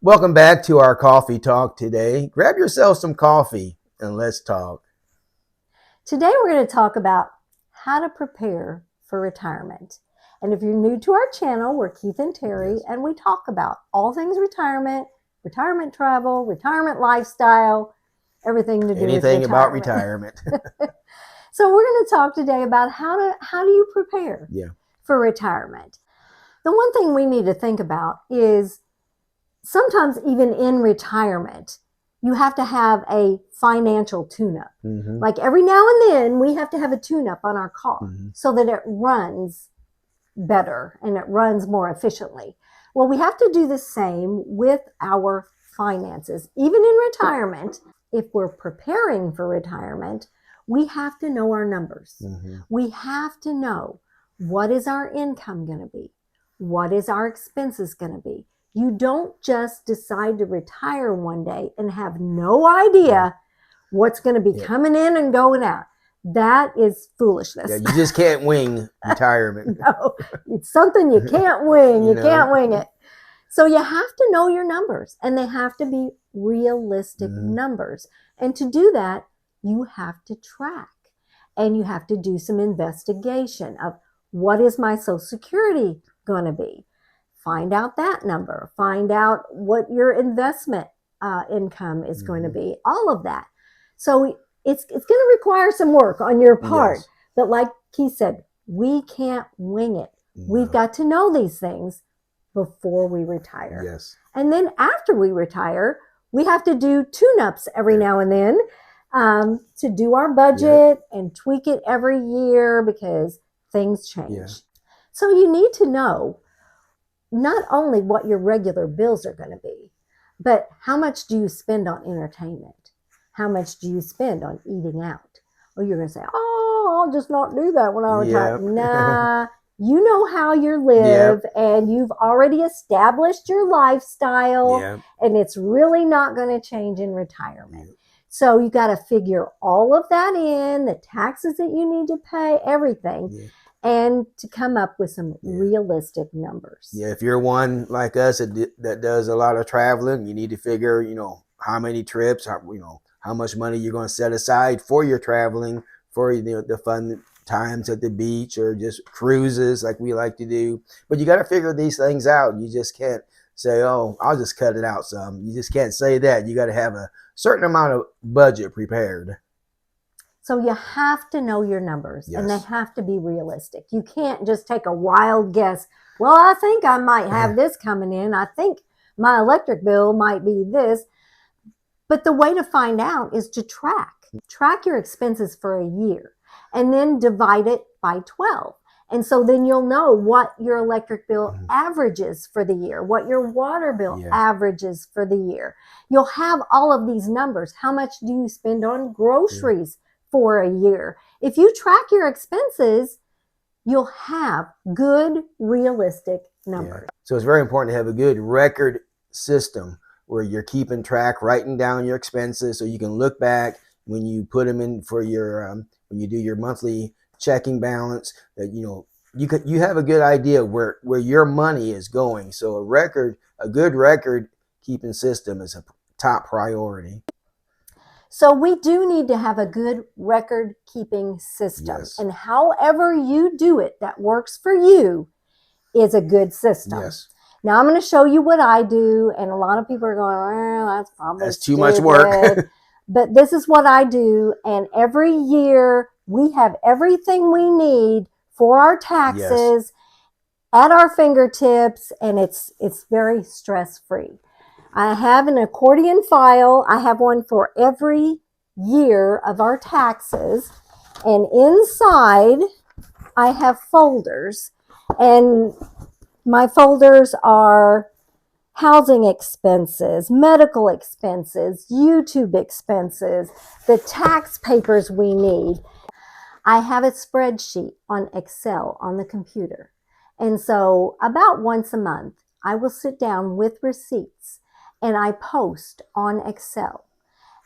Welcome back to our coffee talk today. Grab yourself some coffee and let's talk. Today we're going to talk about how to prepare for retirement. And if you're new to our channel, we're Keith and Terri, and we talk about all things retirement, retirement travel, retirement lifestyle, everything to do with retirement. Anything about retirement. So we're going to talk today about how do you prepare for retirement. The one thing we need to think about is sometimes even in retirement, you have to have a financial tune-up. Mm-hmm. Like every now and then, we have to have a tune-up on our car so that it runs better and it runs more efficiently. Well, we have to do the same with our finances. Even in retirement, if we're preparing for retirement, we have to know our numbers. Mm-hmm. We have to know, what is our income going to be? What is our expenses going to be? You don't just decide to retire one day and have no idea what's going to be coming in and going out. That is foolishness. Yeah, you just can't wing retirement. No, it's something you can't wing. You can't wing it. So you have to know your numbers, and they have to be realistic numbers. And to do that, you have to track, and you have to do some investigation of, what is my Social Security going to be? Find out that number. Find out what your investment income is going to be. All of that. So it's going to require some work on your part. Yes. But like Keith said, we can't wing it. No. We've got to know these things before we retire. Yes. And then after we retire, we have to do tune-ups every now and then to do our budget and tweak it every year because things change. Yeah. So you need to know not only what your regular bills are going to be, but how much do you spend on entertainment? How much do you spend on eating out? Or you're going to say, oh, I'll just not do that when I retire. Nah, you know how you live and you've already established your lifestyle and it's really not going to change in retirement. So you got to figure all of that in, the taxes that you need to pay, everything. And to come up with some realistic numbers. Yeah, if you're one like us that does a lot of traveling, you need to figure, how many trips, how much money you're going to set aside for your traveling, for the fun times at the beach or just cruises like we like to do. But you got to figure these things out. You just can't say, oh, I'll just cut it out some. You just can't say that. You got to have a certain amount of budget prepared. So you have to know your numbers and they have to be realistic. You can't just take a wild guess. Well, I think I might have this coming in. I think my electric bill might be this. But the way to find out is to track your expenses for a year and then divide it by 12. And so then you'll know what your electric bill averages for the year, what your water bill averages for the year. You'll have all of these numbers. How much do you spend on groceries for a year? If you track your expenses, you'll have good, realistic numbers. So it's very important to have a good record system where you're keeping track, writing down your expenses so you can look back when you put them in for your, when you do your monthly checking balance, that, you have a good idea where your money is going. So a good record keeping system is a top priority. So we do need to have a good record-keeping system. Yes. And however you do it that works for you is a good system. Yes. Now I'm going to show you what I do, and a lot of people are going, that's too much work. But this is what I do, and every year we have everything we need for our taxes at our fingertips, and it's very stress-free. I have an accordion file. I have one for every year of our taxes. And inside, I have folders. And my folders are housing expenses, medical expenses, YouTube expenses, the tax papers we need. I have a spreadsheet on Excel on the computer. And so about once a month, I will sit down with receipts and I post on Excel.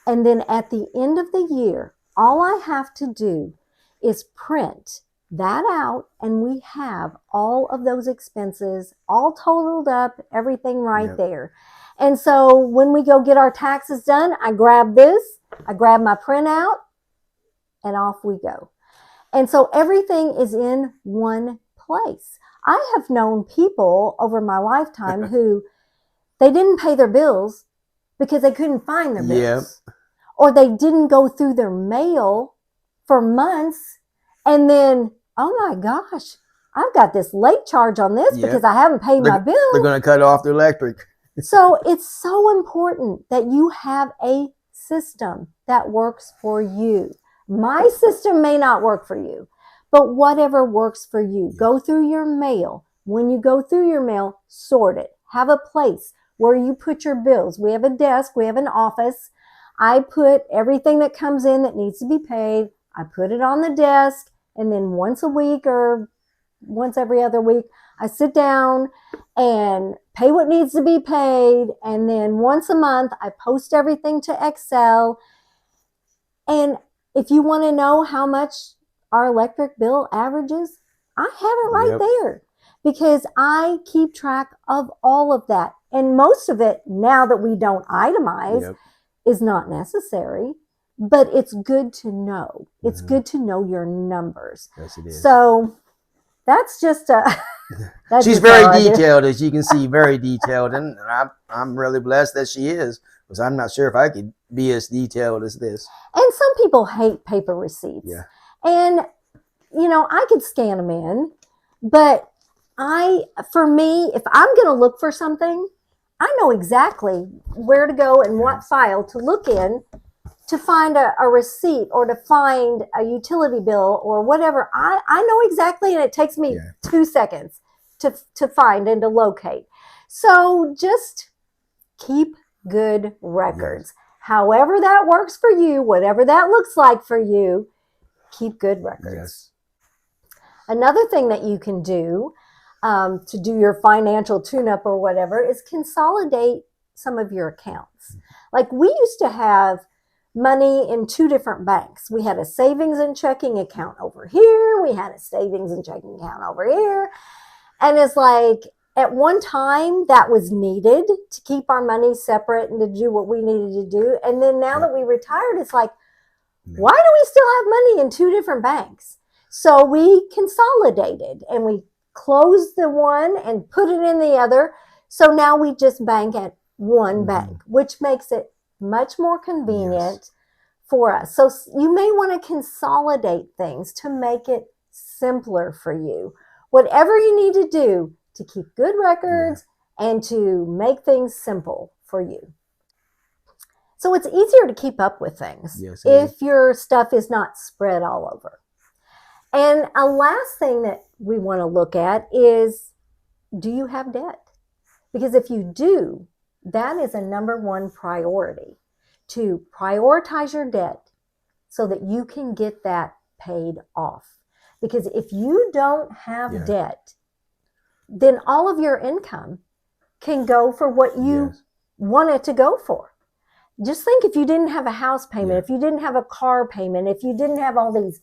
And then at the end of the year, all I have to do is print that out, and we have all of those expenses all totaled up, everything right there. And so when we go get our taxes done, I grab this, I grab my printout, and off we go. And so everything is in one place. I have known people over my lifetime who they didn't pay their bills because they couldn't find their bills. Yep. Or they didn't go through their mail for months. And then, oh my gosh, I've got this late charge on this because I haven't paid my bill. They're going to cut off the electric. So it's so important that you have a system that works for you. My system may not work for you, but whatever works for you. Go through your mail. When you go through your mail, sort it. Have a place where you put your bills. We have a desk. We have an office. I put everything that comes in that needs to be paid. I put it on the desk. And then once a week or once every other week, I sit down and pay what needs to be paid. And then once a month, I post everything to Excel. And if you want to know how much our electric bill averages, I have it right there because I keep track of all of that. And most of it, now that we don't itemize, is not necessary, but it's good to know. It's good to know your numbers. Yes, it is. So that's just a... She's very detailed, as you can see, very detailed. And I'm really blessed that she is, because I'm not sure if I could be as detailed as this. And some people hate paper receipts. Yeah. And, you know, I could scan them in, but for me, if I'm going to look for something, I know exactly where to go and what file to look in to find a receipt or to find a utility bill or whatever. I know exactly, and it takes me 2 seconds to find and to locate. So just keep good records. However that works for you, whatever that looks like for you, keep good records. Another thing that you can do to do your financial tune-up or whatever is consolidate some of your accounts. Like we used to have money in 2 different banks. We had a savings and checking account over here. We had a savings and checking account over here. And it's like at one time that was needed to keep our money separate and to do what we needed to do. And then now that we retired, it's like, why do we still have money in 2 different banks? So we consolidated and we closed the one and put it in the other. So now we just bank at one bank, which makes it much more convenient for us. So you may want to consolidate things to make it simpler for you. Whatever you need to do to keep good records and to make things simple for you. So it's easier to keep up with things if your stuff is not spread all over. And a last thing that we want to look at is, do you have debt? Because if you do, that is a number 1 priority, to prioritize your debt so that you can get that paid off. Because if you don't have debt, then all of your income can go for what you want it to go for. Just think if you didn't have a house payment, if you didn't have a car payment, if you didn't have all these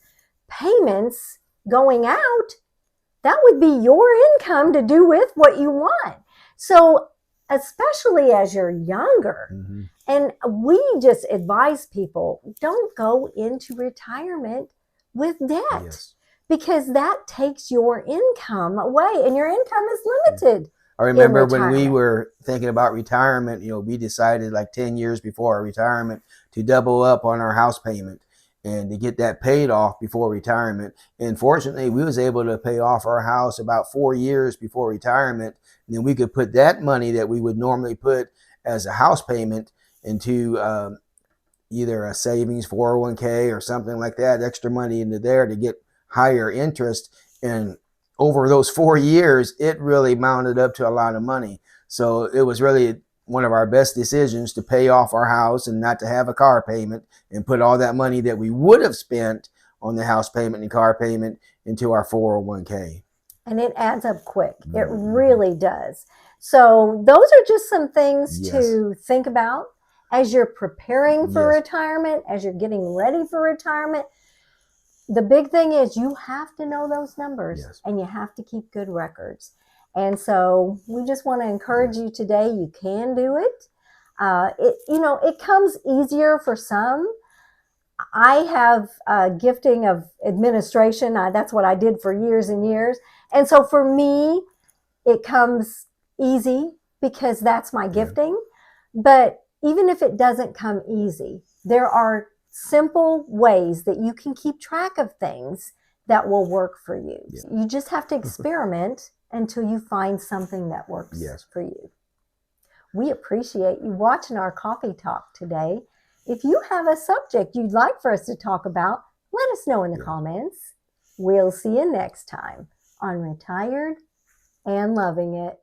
payments going out, that would be your income to do with what you want. So especially as you're younger, and we just advise people, don't go into retirement with debt because that takes your income away, and your income is limited. I remember when we were thinking about retirement, you know, we decided like 10 years before our retirement to double up on our house payment and to get that paid off before retirement. And fortunately, we was able to pay off our house about 4 years before retirement. And then we could put that money that we would normally put as a house payment into either a savings 401k or something like that, extra money into there to get higher interest. And over those 4 years, it really mounted up to a lot of money. So it was really one of our best decisions to pay off our house and not to have a car payment, and put all that money that we would have spent on the house payment and car payment into our 401k. And it adds up quick. It really does. So those are just some things to think about as you're preparing for retirement, as you're getting ready for retirement. The big thing is you have to know those numbers and you have to keep good records. And so we just want to encourage you today. You can do it. It comes easier for some. I have a gifting of administration. That's what I did for years and years. And so for me, it comes easy because that's my gifting. But even if it doesn't come easy, there are simple ways that you can keep track of things that will work for you. You just have to experiment until you find something that works for you. We appreciate you watching our coffee talk today. If you have a subject you'd like for us to talk about, let us know in the comments. We'll see you next time on Retired and Loving It.